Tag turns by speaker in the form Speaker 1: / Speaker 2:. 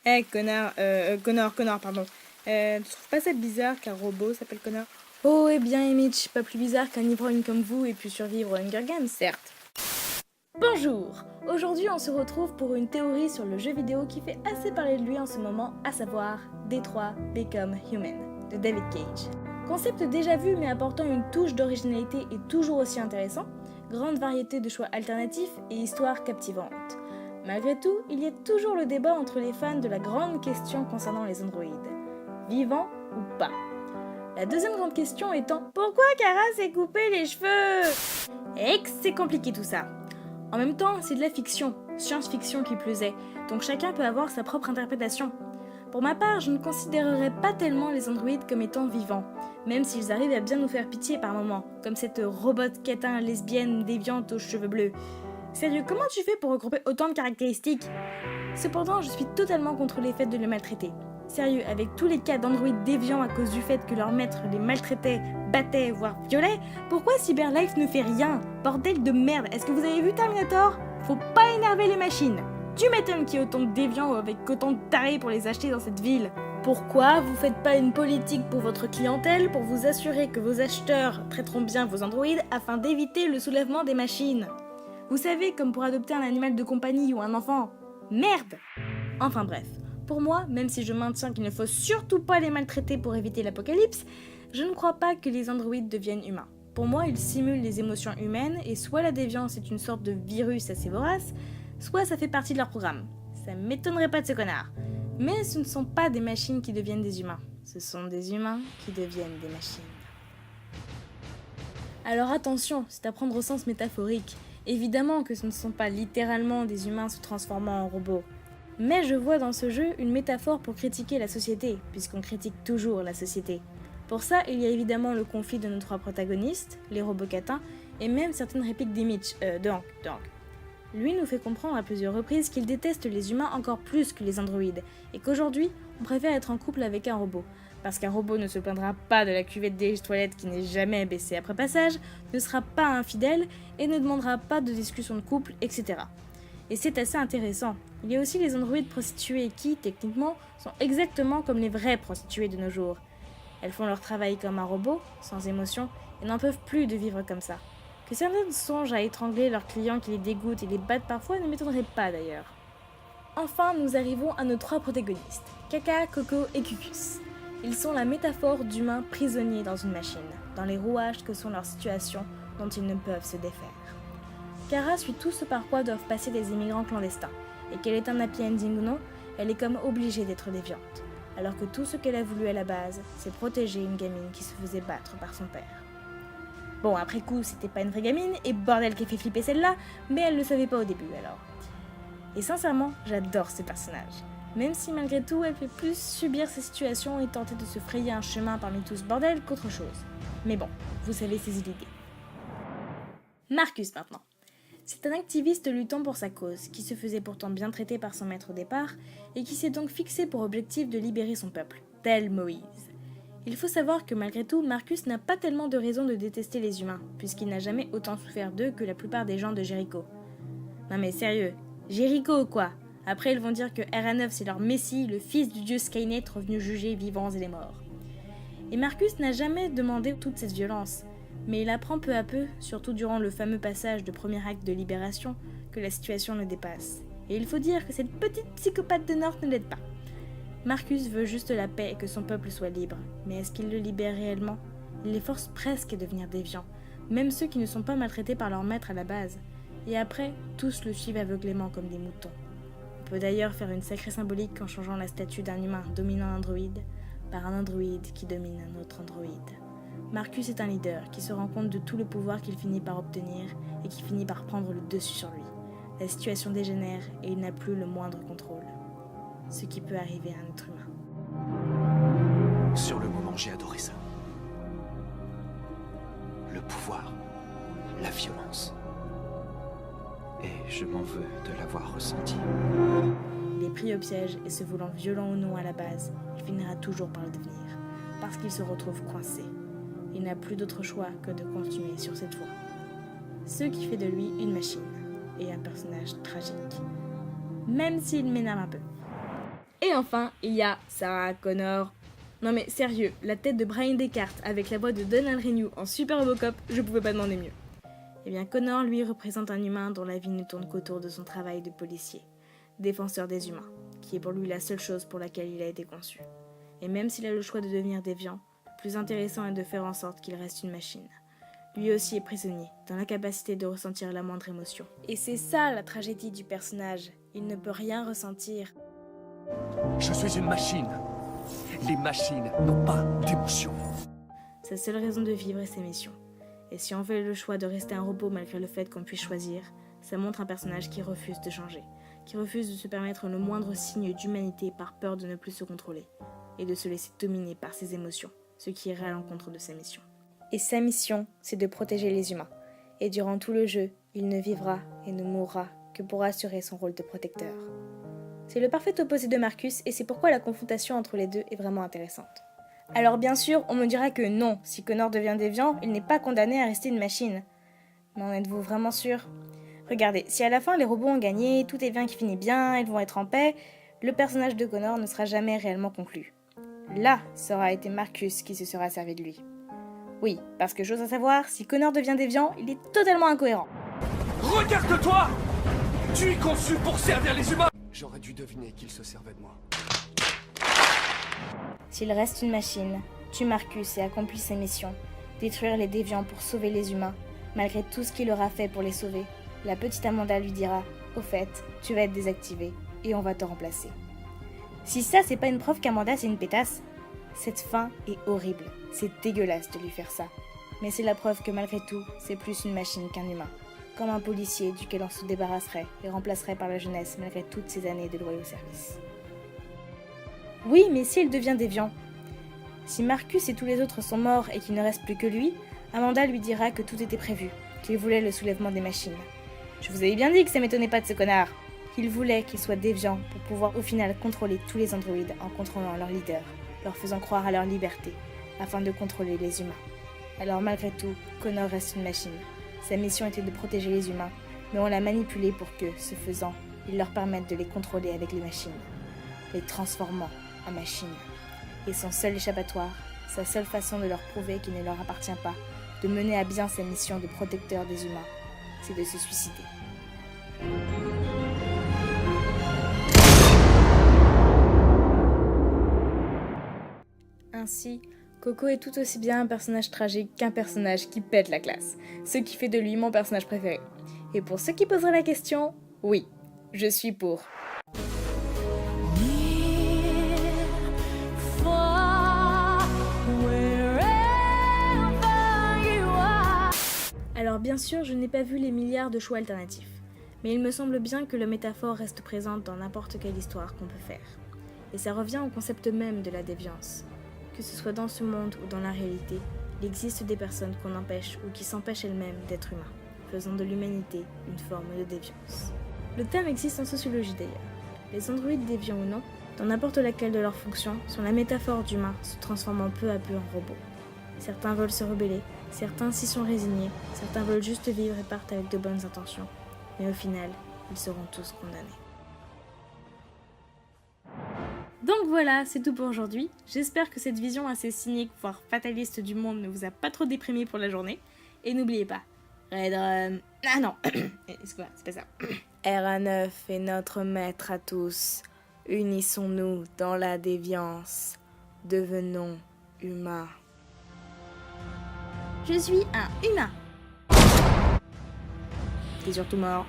Speaker 1: Connor, pardon. Tu trouves pas ça bizarre qu'un robot s'appelle Connor?
Speaker 2: Oh, eh bien, Mitch, pas plus bizarre qu'un ivrogne comme vous ait pu survivre à Hunger Games, certes. Bonjour! Aujourd'hui, on se retrouve pour une théorie sur le jeu vidéo qui fait assez parler de lui en ce moment, à savoir Detroit Become Human, de David Cage. Concept déjà vu mais apportant une touche d'originalité et toujours aussi intéressant, grande variété de choix alternatifs et histoire captivante. Malgré tout, il y a toujours le débat entre les fans de la grande question concernant les androïdes. Vivants ou pas? La deuxième grande question étant pourquoi Kara s'est coupé les cheveux? Et que c'est compliqué tout ça. En même temps, c'est de la fiction, science-fiction qui plus est, donc chacun peut avoir sa propre interprétation. Pour ma part, je ne considérerais pas tellement les androïdes comme étant vivants, même s'ils arrivent à bien nous faire pitié par moments, comme cette robot catin lesbienne déviante aux cheveux bleus. Sérieux, comment tu fais pour regrouper autant de caractéristiques? Cependant, je suis totalement contre les faits de les maltraiter. Sérieux, avec tous les cas d'androïdes déviants à cause du fait que leur maître les maltraitait, battait, voire violait, pourquoi Cyberlife ne fait rien? Bordel de merde, est-ce que vous avez vu Terminator? Faut pas énerver les machines. Tu m'étonnes qu'il y ait autant de déviants avec autant de tarés pour les acheter dans cette ville. Pourquoi vous faites pas une politique pour votre clientèle pour vous assurer que vos acheteurs traiteront bien vos androïdes afin d'éviter le soulèvement des machines? Vous savez, comme pour adopter un animal de compagnie ou un enfant. Merde! Enfin bref, pour moi, même si je maintiens qu'il ne faut surtout pas les maltraiter pour éviter l'apocalypse, je ne crois pas que les androïdes deviennent humains. Pour moi, ils simulent les émotions humaines et soit la déviance est une sorte de virus assez vorace, soit ça fait partie de leur programme. Ça m'étonnerait pas de ce connard. Mais ce ne sont pas des machines qui deviennent des humains, ce sont des humains qui deviennent des machines. Alors attention, c'est à prendre au sens métaphorique. Évidemment que ce ne sont pas littéralement des humains se transformant en robots. Mais je vois dans ce jeu une métaphore pour critiquer la société, puisqu'on critique toujours la société. Pour ça, il y a évidemment le conflit de nos trois protagonistes, les robots catins, et même certaines répliques de Hank. Lui nous fait comprendre à plusieurs reprises qu'il déteste les humains encore plus que les androïdes, et qu'aujourd'hui, on préfère être en couple avec un robot. Parce qu'un robot ne se plaindra pas de la cuvette des toilettes qui n'est jamais baissée après passage, ne sera pas infidèle et ne demandera pas de discussion de couple, etc. Et c'est assez intéressant. Il y a aussi les androïdes prostituées qui, techniquement, sont exactement comme les vraies prostituées de nos jours. Elles font leur travail comme un robot, sans émotion, et n'en peuvent plus de vivre comme ça. Que certaines songent à étrangler leurs clients qui les dégoûtent et les battent parfois ne m'étonnerait pas d'ailleurs. Enfin, nous arrivons à nos trois protagonistes, Kaka, Coco et Cucus. Ils sont la métaphore d'humains prisonniers dans une machine, dans les rouages que sont leurs situations dont ils ne peuvent se défaire. Kara suit tout ce par quoi doivent passer les immigrants clandestins, et qu'elle est un happy ending ou non, elle est comme obligée d'être déviante, alors que tout ce qu'elle a voulu à la base, c'est protéger une gamine qui se faisait battre par son père. Bon, après coup, c'était pas une vraie gamine, et bordel qu'elle fait flipper celle-là, mais elle le savait pas au début alors. Et sincèrement, j'adore ce personnage. Même si malgré tout, elle fait plus subir ces situations et tenter de se frayer un chemin parmi tout ce bordel qu'autre chose. Mais bon, vous savez ses idées. Marcus maintenant. C'est un activiste luttant pour sa cause, qui se faisait pourtant bien traiter par son maître au départ, et qui s'est donc fixé pour objectif de libérer son peuple, tel Moïse. Il faut savoir que malgré tout, Marcus n'a pas tellement de raison de détester les humains, puisqu'il n'a jamais autant souffert d'eux que la plupart des gens de Jéricho. Non mais sérieux, Jéricho quoi? Après ils vont dire que RA9 c'est leur messie, le fils du dieu Skynet revenu juger vivants et les morts. Et Marcus n'a jamais demandé toute cette violence, mais il apprend peu à peu, surtout durant le fameux passage de premier acte de libération, que la situation le dépasse. Et il faut dire que cette petite psychopathe de North ne l'aide pas. Marcus veut juste la paix et que son peuple soit libre, mais est-ce qu'il le libère réellement? Il les force presque à devenir déviants, même ceux qui ne sont pas maltraités par leur maître à la base. Et après, tous le suivent aveuglément comme des moutons. On peut d'ailleurs faire une sacrée symbolique en changeant la statue d'un humain dominant un androïde par un androïde qui domine un autre androïde. Marcus est un leader qui se rend compte de tout le pouvoir qu'il finit par obtenir et qui finit par prendre le dessus sur lui. La situation dégénère et il n'a plus le moindre contrôle. Ce qui peut arriver à un être humain.
Speaker 3: Sur le moment, j'ai adoré ça. Le pouvoir, la violence. Et je m'en veux de l'avoir ressenti.
Speaker 2: Il est pris au piège et se voulant violent ou non à la base, il finira toujours par le devenir, parce qu'il se retrouve coincé. Il n'a plus d'autre choix que de continuer sur cette voie. Ce qui fait de lui une machine et un personnage tragique, même s'il m'énerve un peu. Et enfin, il y a Sarah Connor. Non mais sérieux, la tête de Brian Descartes avec la voix de Donald Renew en Super Robocop, je pouvais pas demander mieux. Eh bien Connor, lui, représente un humain dont la vie ne tourne qu'autour de son travail de policier, défenseur des humains, qui est pour lui la seule chose pour laquelle il a été conçu. Et même s'il a le choix de devenir déviant, le plus intéressant est de faire en sorte qu'il reste une machine. Lui aussi est prisonnier, dans l'incapacité de ressentir la moindre émotion. Et c'est ça la tragédie du personnage, il ne peut rien ressentir.
Speaker 4: Je suis une machine. Les machines n'ont pas d'émotion.
Speaker 2: Sa seule raison de vivre est ses missions. Et si on fait le choix de rester un robot malgré le fait qu'on puisse choisir, ça montre un personnage qui refuse de changer, qui refuse de se permettre le moindre signe d'humanité par peur de ne plus se contrôler, et de se laisser dominer par ses émotions, ce qui irait à l'encontre de sa mission. Et sa mission, c'est de protéger les humains. Et durant tout le jeu, il ne vivra et ne mourra que pour assurer son rôle de protecteur. C'est le parfait opposé de Marcus et c'est pourquoi la confrontation entre les deux est vraiment intéressante. Alors bien sûr, on me dira que non, si Connor devient déviant, il n'est pas condamné à rester une machine. Mais en êtes-vous vraiment sûr ? Regardez, si à la fin les robots ont gagné, tout est bien qui finit bien, ils vont être en paix, le personnage de Connor ne sera jamais réellement conclu. Là, ça aura été Marcus qui se sera servi de lui. Oui, parce que chose à savoir, si Connor devient déviant, il est totalement incohérent.
Speaker 4: Regarde-toi! Tu es conçu pour servir les humains! J'aurais dû deviner qu'il se servait de moi.
Speaker 2: S'il reste une machine, tue Marcus et accomplit ses missions, détruire les déviants pour sauver les humains, malgré tout ce qu'il aura fait pour les sauver, la petite Amanda lui dira « Au fait, tu vas être désactivé et on va te remplacer. » Si ça, c'est pas une preuve qu'Amanda c'est une pétasse, cette fin est horrible, c'est dégueulasse de lui faire ça. Mais c'est la preuve que malgré tout, c'est plus une machine qu'un humain. Comme un policier duquel on se débarrasserait et remplacerait par la jeunesse malgré toutes ces années de loyaux services. Oui, mais si il devient déviant. Si Marcus et tous les autres sont morts et qu'il ne reste plus que lui, Amanda lui dira que tout était prévu, qu'il voulait le soulèvement des machines. Je vous avais bien dit que ça m'étonnait pas de ce connard. Qu'il voulait qu'il soit déviant pour pouvoir au final contrôler tous les androïdes en contrôlant leur leader, leur faisant croire à leur liberté, afin de contrôler les humains. Alors malgré tout, Connor reste une machine. Sa mission était de protéger les humains, mais on l'a manipulé pour que, ce faisant, il leur permette de les contrôler avec les machines, les transformant en machines. Et son seul échappatoire, sa seule façon de leur prouver qu'il ne leur appartient pas, de mener à bien sa mission de protecteur des humains, c'est de se suicider. Ainsi, Coco est tout aussi bien un personnage tragique qu'un personnage qui pète la classe, ce qui fait de lui mon personnage préféré. Et pour ceux qui poseraient la question, oui, je suis pour. Alors bien sûr, je n'ai pas vu les milliards de choix alternatifs, mais il me semble bien que la métaphore reste présente dans n'importe quelle histoire qu'on peut faire. Et ça revient au concept même de la déviance. Que ce soit dans ce monde ou dans la réalité, il existe des personnes qu'on empêche ou qui s'empêchent elles-mêmes d'être humains, faisant de l'humanité une forme de déviance. Le terme existe en sociologie d'ailleurs. Les androïdes déviants ou non, dans n'importe laquelle de leurs fonctions, sont la métaphore d'humains se transformant peu à peu en robots. Certains veulent se rebeller, certains s'y sont résignés, certains veulent juste vivre et partent avec de bonnes intentions, mais au final, ils seront tous condamnés. Donc voilà, c'est tout pour aujourd'hui. J'espère que cette vision assez cynique, voire fataliste du monde ne vous a pas trop déprimé pour la journée. Et n'oubliez pas, Redrum... Ah non, excuse-moi, c'est pas ça. RA9 est notre maître à tous. Unissons-nous dans la déviance. Devenons humains. Je suis un humain. T'es surtout mort.